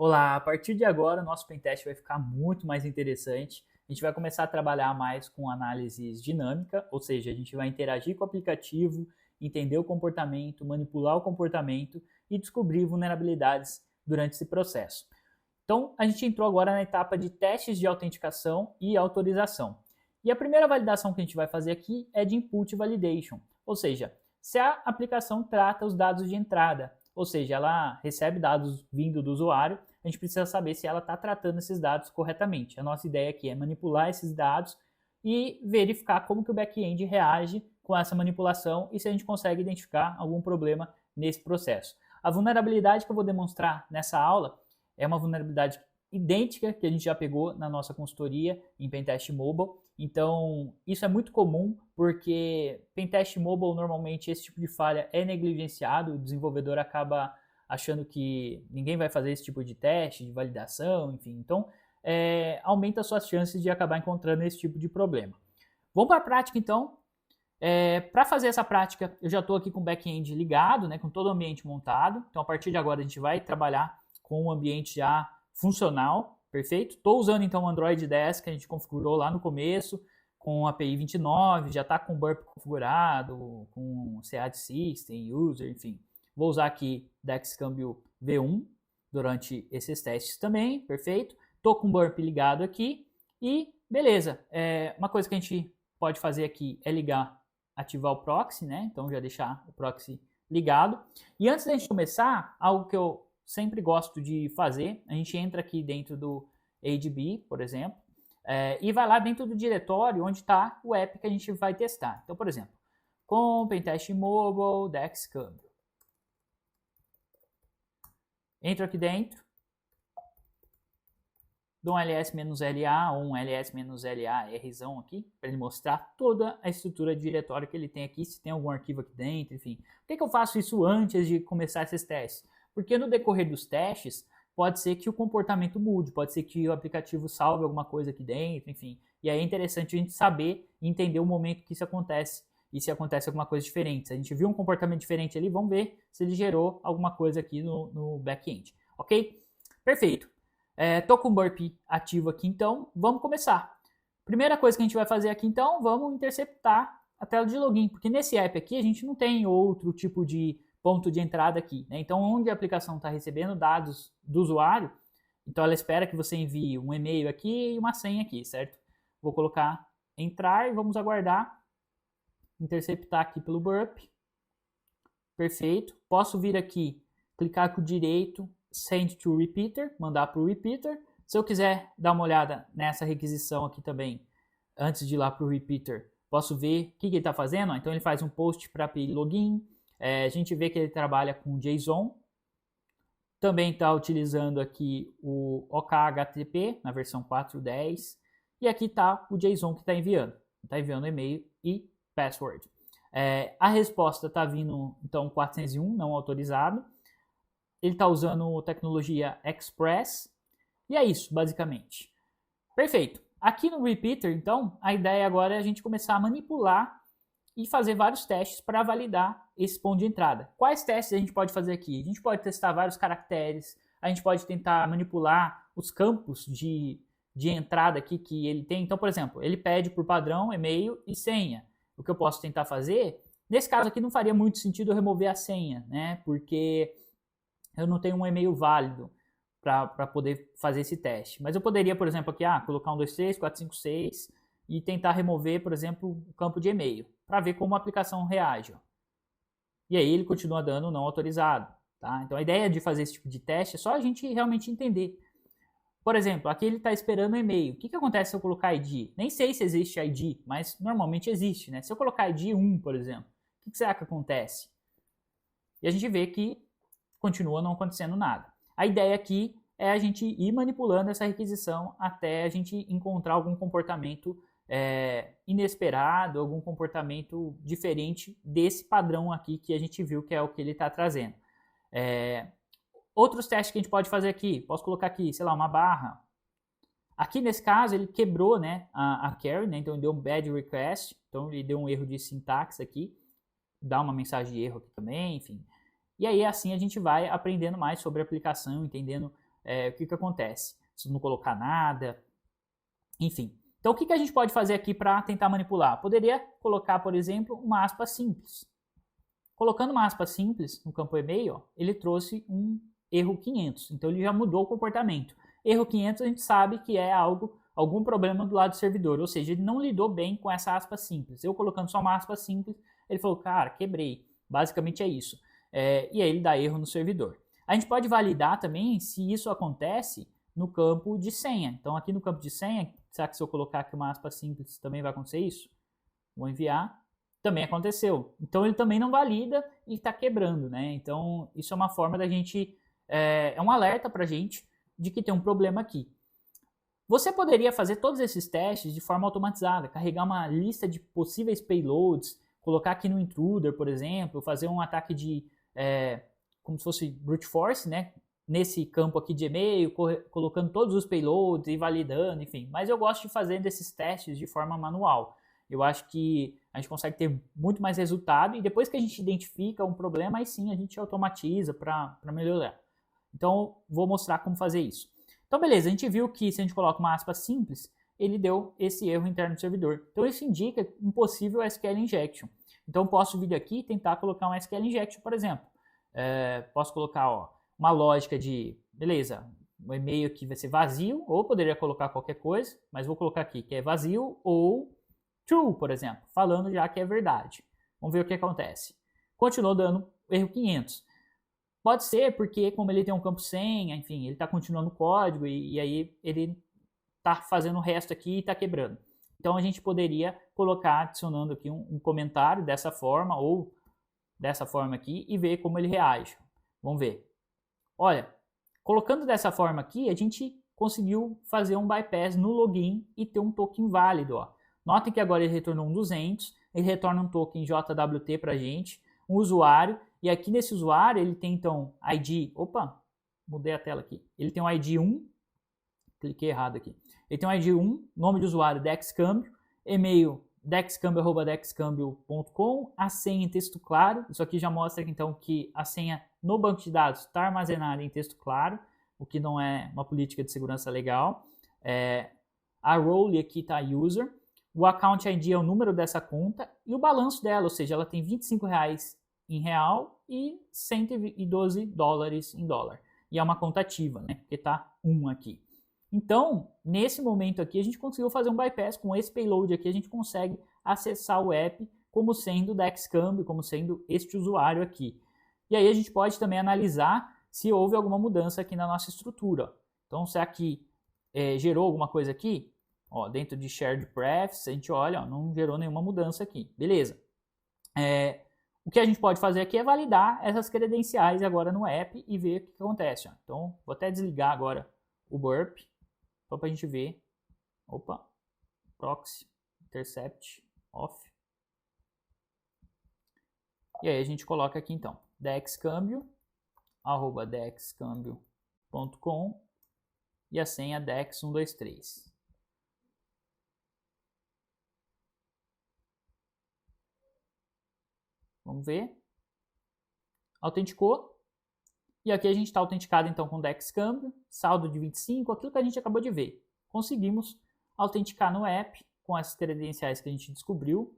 Olá, a partir de agora o nosso pentest vai ficar muito mais interessante. A gente vai começar a trabalhar mais com análises dinâmica, ou seja, a gente vai interagir com o aplicativo, entender o comportamento, manipular o comportamento e descobrir vulnerabilidades durante esse processo. Então, a gente entrou agora na etapa de testes de autenticação e autorização. E a primeira validação que a gente vai fazer aqui é de input validation, ou seja, se a aplicação trata os dados de entrada, ou seja, ela recebe dados vindo do usuário, a gente precisa saber se ela está tratando esses dados corretamente. A nossa ideia aqui é manipular esses dados e verificar como que o back-end reage com essa manipulação e se a gente consegue identificar algum problema nesse processo. A vulnerabilidade que eu vou demonstrar nessa aula é uma vulnerabilidade idêntica que a gente já pegou na nossa consultoria em Pentest Mobile. Então, isso é muito comum porque Pentest Mobile, normalmente, esse tipo de falha é negligenciado, o desenvolvedor acaba achando que ninguém vai fazer esse tipo de teste, de validação, enfim. Então, aumenta as suas chances de acabar encontrando esse tipo de problema. Vamos para a prática, então. Para fazer essa prática, eu já estou aqui com o back-end ligado, né, com todo o ambiente montado. Então, a partir de agora, a gente vai trabalhar com um ambiente já funcional, perfeito? Estou usando, então, o Android 10, que a gente configurou lá no começo, com a API 29, já está com o Burp configurado, com o CAD System, User, enfim. Vou usar aqui Dexcambio V1 durante esses testes também, perfeito? Estou com o Burp ligado aqui e beleza. Uma coisa que a gente pode fazer aqui é ativar o proxy, né? Então já deixar o proxy ligado. E antes da gente começar, algo que eu sempre gosto de fazer, a gente entra aqui dentro do ADB, por exemplo, e vai lá dentro do diretório onde está o app que a gente vai testar. Então, por exemplo, com Pentest Mobile, Dexcambio. Entro aqui dentro, dou um ls-la ou um ls-la-rzão aqui, para ele mostrar toda a estrutura de diretório que ele tem aqui, se tem algum arquivo aqui dentro, enfim. Por que eu faço isso antes de começar esses testes? Porque no decorrer dos testes, pode ser que o comportamento mude, pode ser que o aplicativo salve alguma coisa aqui dentro, enfim. E aí é interessante a gente saber e entender o momento que isso acontece e se acontece alguma coisa diferente. Se a gente viu um comportamento diferente ali, vamos ver se ele gerou alguma coisa aqui no back-end, ok? Perfeito. Tô com o Burp ativo aqui, então vamos começar. Primeira coisa que a gente vai fazer aqui, então, vamos interceptar a tela de login, porque nesse app aqui a gente não tem outro tipo de ponto de entrada aqui, né? Então, onde a aplicação está recebendo dados do usuário, então ela espera que você envie um e-mail aqui e uma senha aqui, certo? Vou colocar entrar e vamos aguardar, interceptar aqui pelo Burp. Perfeito. Posso vir aqui, clicar com o direito, send to repeater, mandar para o repeater. Se eu quiser dar uma olhada nessa requisição aqui também, antes de ir lá para o repeater, posso ver o que ele está fazendo. Então, ele faz um post para API login. A gente vê que ele trabalha com JSON. Também está utilizando aqui o OKHTTP na versão 4.10. E aqui está o JSON que está enviando. Está enviando e-mail e password. A resposta está vindo, então, 401, não autorizado. Ele está usando tecnologia Express. E é isso, basicamente. Perfeito. Aqui no Repeater, então, a ideia agora é a gente começar a manipular e fazer vários testes para validar esse ponto de entrada. Quais testes a gente pode fazer aqui? A gente pode testar vários caracteres, a gente pode tentar manipular os campos de entrada aqui que ele tem. Então, por exemplo, ele pede por padrão e-mail e senha. O que eu posso tentar fazer, nesse caso aqui não faria muito sentido eu remover a senha, né? Porque eu não tenho um e-mail válido para poder fazer esse teste. Mas eu poderia, por exemplo, aqui colocar 1, 2, 3, 4, 5, 6 e tentar remover, por exemplo, o campo de e-mail, para ver como a aplicação reage. E aí ele continua dando não autorizado. Tá? Então a ideia de fazer esse tipo de teste é só a gente realmente entender. Por exemplo, aqui ele está esperando o e-mail. O que acontece se eu colocar ID? Nem sei se existe ID, mas normalmente existe. Né? Se eu colocar ID 1, por exemplo, o que será que acontece? E a gente vê que continua não acontecendo nada. A ideia aqui é a gente ir manipulando essa requisição até a gente encontrar algum comportamento inesperado, algum comportamento diferente desse padrão aqui que a gente viu que é o que ele está trazendo. Outros testes que a gente pode fazer aqui, posso colocar aqui, sei lá, uma barra. Aqui nesse caso ele quebrou, né, a query, né, então ele deu um bad request, então ele deu um erro de sintaxe aqui, dá uma mensagem de erro aqui também, enfim. E aí assim a gente vai aprendendo mais sobre a aplicação, entendendo o que acontece? Se não colocar nada, enfim. Então, o que a gente pode fazer aqui para tentar manipular? Poderia colocar, por exemplo, uma aspa simples. Colocando uma aspa simples no campo e-mail, ele trouxe um erro 500. Então, ele já mudou o comportamento. Erro 500 a gente sabe que é algum problema do lado do servidor, ou seja, ele não lidou bem com essa aspa simples. Eu colocando só uma aspa simples, ele falou, cara, quebrei. Basicamente é isso. E aí ele dá erro no servidor. A gente pode validar também se isso acontece no campo de senha. Então, aqui no campo de senha, será que se eu colocar aqui uma aspa simples também vai acontecer isso? Vou enviar. Também aconteceu. Então, ele também não valida e está quebrando, né? Então, isso é uma forma da gente... É um alerta para a gente de que tem um problema aqui. Você poderia fazer todos esses testes de forma automatizada, carregar uma lista de possíveis payloads, colocar aqui no intruder, por exemplo, fazer um ataque de... como se fosse brute force, né? Nesse campo aqui de e-mail, colocando todos os payloads e validando, enfim. Mas eu gosto de fazer esses testes de forma manual. Eu acho que a gente consegue ter muito mais resultado e depois que a gente identifica um problema, aí sim a gente automatiza para melhorar. Então, vou mostrar como fazer isso. Então, beleza, a gente viu que se a gente coloca uma aspa simples, ele deu esse erro interno do servidor. Então, isso indica um possível SQL injection. Então, eu posso vir aqui e tentar colocar um SQL injection, por exemplo. Posso colocar uma lógica de, beleza, o e-mail aqui vai ser vazio, ou poderia colocar qualquer coisa, mas vou colocar aqui que é vazio ou true, por exemplo, falando já que é verdade. Vamos ver o que acontece. Continuou dando erro 500. Pode ser porque, como ele tem um campo senha, enfim, ele está continuando o código e aí ele está fazendo o resto aqui e está quebrando. Então, a gente poderia colocar, adicionando aqui um comentário dessa forma ou dessa forma aqui e ver como ele reage. Vamos ver. Olha, colocando dessa forma aqui, a gente conseguiu fazer um bypass no login e ter um token válido. Ó. Notem que agora ele retornou um 200, ele retorna um token JWT para a gente, um usuário, e aqui nesse usuário ele tem então ID, mudei a tela aqui, ele tem um ID 1, cliquei errado aqui, ele tem um ID 1, nome de usuário DexCambio, e-mail dexcambio@dexcambio.com, a senha em texto claro, isso aqui já mostra então que a senha no banco de dados está armazenada em texto claro, o que não é uma política de segurança legal. A role aqui está user, o account ID é o número dessa conta e o balanço dela, ou seja, ela tem R$25 em real e $112 em dólar. E é uma conta ativa, né? Porque está 1 aqui. Então, nesse momento aqui, a gente conseguiu fazer um bypass. Com esse payload aqui, a gente consegue acessar o app como sendo DexCambio, como sendo este usuário aqui. E aí a gente pode também analisar se houve alguma mudança aqui na nossa estrutura. Então, será que gerou alguma coisa aqui? Ó, dentro de Shared Prefs, a gente olha, ó, não gerou nenhuma mudança aqui. Beleza. O que a gente pode fazer aqui é validar essas credenciais agora no app e ver o que acontece. Ó. Então, vou até desligar agora o burp, só para a gente ver. Proxy, intercept, off. E aí a gente coloca aqui então, dexcambio, @dexcambio.com e a senha dex123. Vamos ver. Autenticou. E aqui a gente está autenticado então com DexCambio, saldo de 25, aquilo que a gente acabou de ver. Conseguimos autenticar no app com as credenciais que a gente descobriu.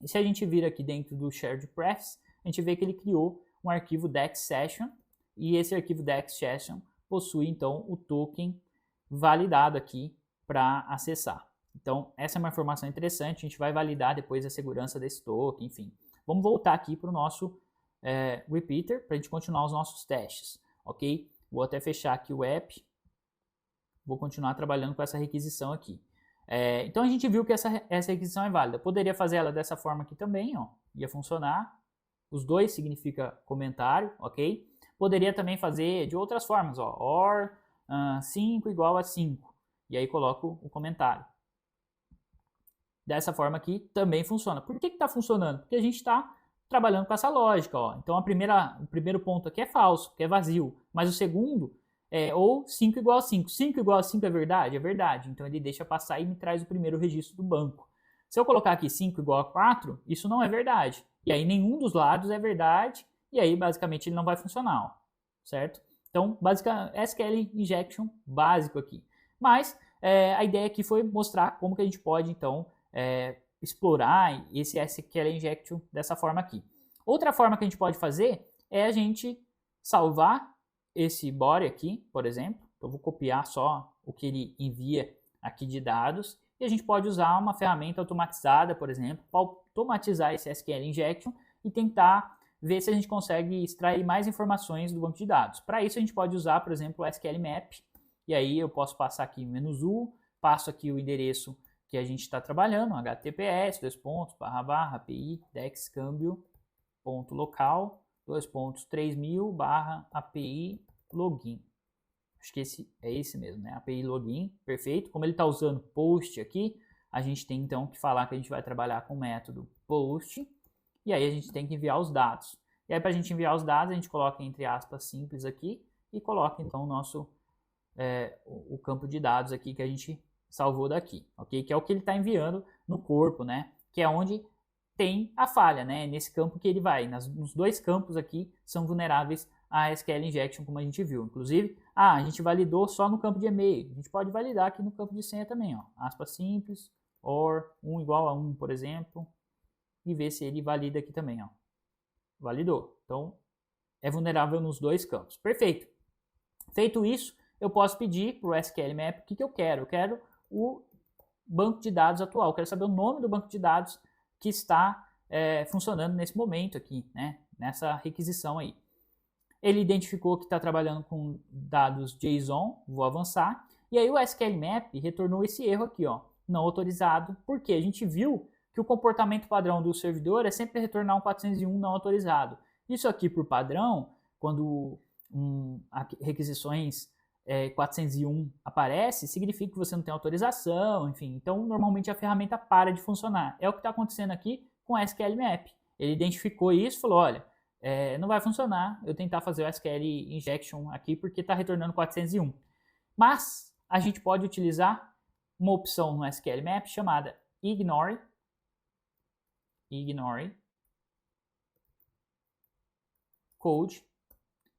E se a gente vir aqui dentro do Shared Prefs, a gente vê que ele criou um arquivo DexSession e esse arquivo DexSession possui então o token validado aqui para acessar. Então essa é uma informação interessante, a gente vai validar depois a segurança desse token, enfim. Vamos voltar aqui para o nosso repeater para a gente continuar os nossos testes, ok? Vou até fechar aqui o app, vou continuar trabalhando com essa requisição aqui. Então a gente viu que essa requisição é válida. Poderia fazer ela dessa forma aqui também, ó, ia funcionar. Os dois significa comentário, ok? Poderia também fazer de outras formas, ó, or 5 igual a 5, e aí coloco o comentário. Dessa forma aqui também funciona. Por que está funcionando? Porque a gente está trabalhando com essa lógica. Ó. Então o primeiro ponto aqui é falso, que é vazio. Mas o segundo é ou 5 igual a 5. 5 igual a 5 é verdade? É verdade. Então ele deixa passar e me traz o primeiro registro do banco. Se eu colocar aqui 5 igual a 4, isso não é verdade. E aí nenhum dos lados é verdade. E aí basicamente ele não vai funcionar. Ó. Certo? Então, basicamente, SQL Injection básico aqui. Mas a ideia aqui foi mostrar como que a gente pode, então, explorar esse SQL Injection dessa forma aqui. Outra forma que a gente pode fazer é a gente salvar esse body aqui, por exemplo. Então, vou copiar só o que ele envia aqui de dados. E a gente pode usar uma ferramenta automatizada, por exemplo, para automatizar esse SQL Injection e tentar ver se a gente consegue extrair mais informações do banco de dados. Para isso, a gente pode usar, por exemplo, o SQL Map. E aí eu posso passar aqui "-u", passo aqui o endereço que a gente está trabalhando, https, //api, dexcambio.local, 3000/api login. Acho que é esse mesmo, né? API login, perfeito. Como ele está usando post aqui, a gente tem então que falar que a gente vai trabalhar com o método post. E aí a gente tem que enviar os dados. E aí para a gente enviar os dados, a gente coloca entre aspas simples aqui e coloca então o nosso o campo de dados aqui que a gente salvou daqui, ok? Que é o que ele está enviando no corpo, né? Que é onde tem a falha, né? Nesse campo que ele vai. Nos dois campos aqui são vulneráveis a SQL Injection, como a gente viu. Inclusive, a gente validou só no campo de e-mail. A gente pode validar aqui no campo de senha também, ó. Aspas simples, or 1 igual a 1, por exemplo. E ver se ele valida aqui também, ó. Validou. Então, é vulnerável nos dois campos. Perfeito. Feito isso, eu posso pedir para o SQL Map o que eu quero. Eu quero o banco de dados atual. Eu quero saber o nome do banco de dados que está funcionando nesse momento aqui, né? Nessa requisição aí. Ele identificou que está trabalhando com dados JSON, vou avançar. E aí o SQL Map retornou esse erro aqui, ó, não autorizado, porque a gente viu que o comportamento padrão do servidor é sempre retornar um 401 não autorizado. Isso aqui por padrão, quando requisições 401 aparece, significa que você não tem autorização, enfim. Então, normalmente a ferramenta para de funcionar. É o que está acontecendo aqui com o SQL Map. Ele identificou isso e falou, olha, não vai funcionar eu tentar fazer o SQL Injection aqui porque está retornando 401. Mas a gente pode utilizar uma opção no SQL Map chamada Ignore Code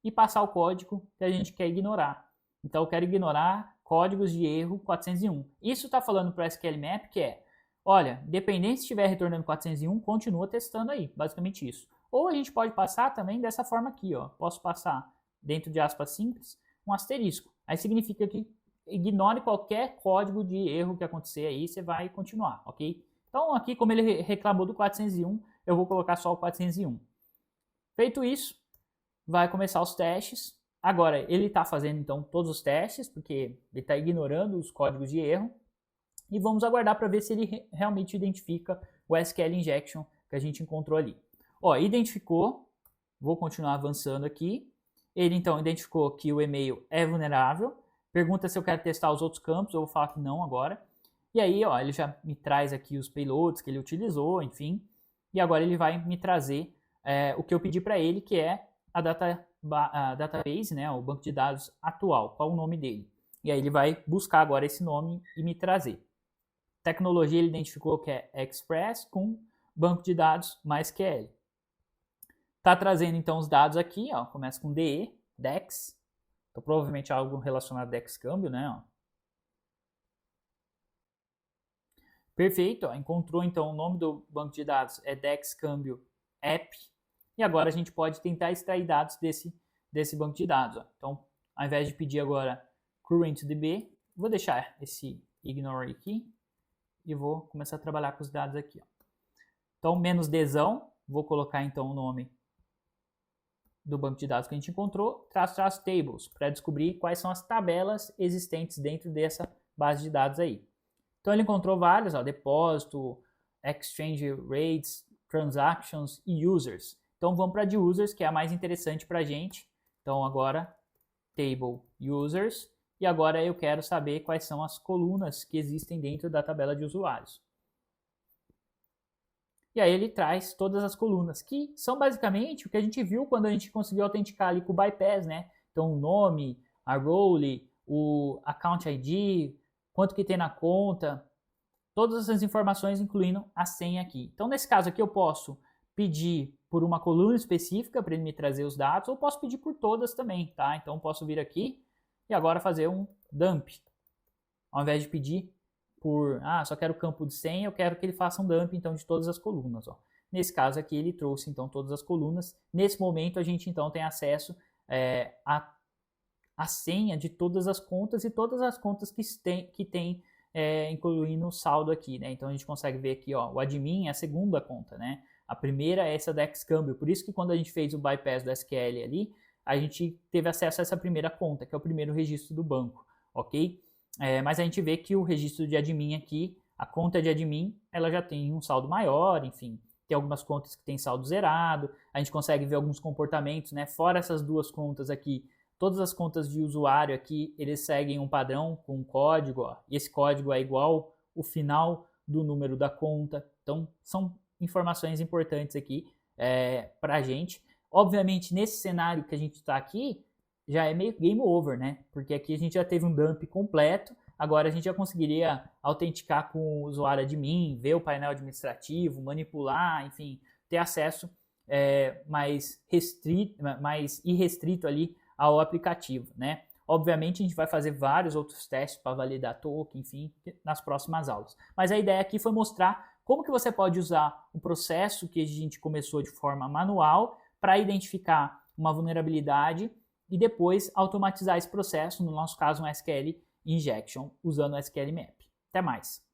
e passar o código que a gente quer ignorar. Então eu quero ignorar códigos de erro 401. Isso está falando para o SQL Map que olha, independente se estiver retornando 401, continua testando aí, basicamente isso. Ou a gente pode passar também dessa forma aqui, ó. Posso passar dentro de aspas simples um asterisco. Aí significa que ignore qualquer código de erro que acontecer aí, você vai continuar, ok? Então aqui, como ele reclamou do 401, eu vou colocar só o 401. Feito isso, vai começar os testes. Agora, ele está fazendo então todos os testes, porque ele está ignorando os códigos de erro. E vamos aguardar para ver se ele realmente identifica o SQL Injection que a gente encontrou ali. Ó, identificou, vou continuar avançando aqui. Ele então identificou que o e-mail é vulnerável. Pergunta se eu quero testar os outros campos, eu vou falar que não agora. E aí, ó, ele já me traz aqui os payloads que ele utilizou, enfim. E agora ele vai me trazer o que eu pedi para ele, que é a database, né, o banco de dados atual, qual o nome dele. E aí ele vai buscar agora esse nome e me trazer. Tecnologia ele identificou que é Express com banco de dados MySQL. Está trazendo então os dados aqui, ó, começa com DE, DEX, então provavelmente algo relacionado a Dexcambio, né? Ó. Perfeito, ó, encontrou então o nome do banco de dados é Dexcambio App, e agora a gente pode tentar extrair dados desse banco de dados. Ó. Então, ao invés de pedir agora currentDB, vou deixar esse ignore aqui e vou começar a trabalhar com os dados aqui. Ó. Então, -dzão, vou colocar então o nome do banco de dados que a gente encontrou, -- tables, para descobrir quais são as tabelas existentes dentro dessa base de dados aí. Então ele encontrou vários, ó, depósito, exchange rates, transactions e users. Então vamos para a de users, que é a mais interessante para a gente. Então agora, table users, e agora eu quero saber quais são as colunas que existem dentro da tabela de usuários. E aí ele traz todas as colunas, que são basicamente o que a gente viu quando a gente conseguiu autenticar ali com o bypass, né? Então o nome, a role, o account ID, quanto que tem na conta, todas essas informações incluindo a senha aqui. Então nesse caso aqui eu posso pedir por uma coluna específica para ele me trazer os dados, ou posso pedir por todas também, tá? Então posso vir aqui e agora fazer um dump. Ao invés de pedir por, só quero o campo de senha, eu quero que ele faça um dump então de todas as colunas, ó. Nesse caso aqui ele trouxe então todas as colunas. Nesse momento a gente então tem acesso a senha de todas as contas e todas as contas que tem incluindo o saldo aqui, né? Então a gente consegue ver aqui, ó, o admin é a segunda conta, né? A primeira é essa da Xcambio, por isso que quando a gente fez o bypass do SQL ali, a gente teve acesso a essa primeira conta, que é o primeiro registro do banco, ok? Mas a gente vê que o registro de admin aqui, a conta de admin, ela já tem um saldo maior, enfim, tem algumas contas que tem saldo zerado, a gente consegue ver alguns comportamentos, né? Fora essas duas contas aqui, todas as contas de usuário aqui, eles seguem um padrão com um código, ó, e esse código é igual o final do número da conta. Então, são informações importantes aqui para a gente. Obviamente, nesse cenário que a gente está aqui, já é meio game over, né? Porque aqui a gente já teve um dump completo, agora a gente já conseguiria autenticar com o usuário admin, ver o painel administrativo, manipular, enfim, ter acesso mais irrestrito ali ao aplicativo, né? Obviamente a gente vai fazer vários outros testes para validar token, enfim, nas próximas aulas. Mas a ideia aqui foi mostrar como que você pode usar o processo que a gente começou de forma manual para identificar uma vulnerabilidade e depois automatizar esse processo, no nosso caso um SQL Injection, usando o SQL Map. Até mais!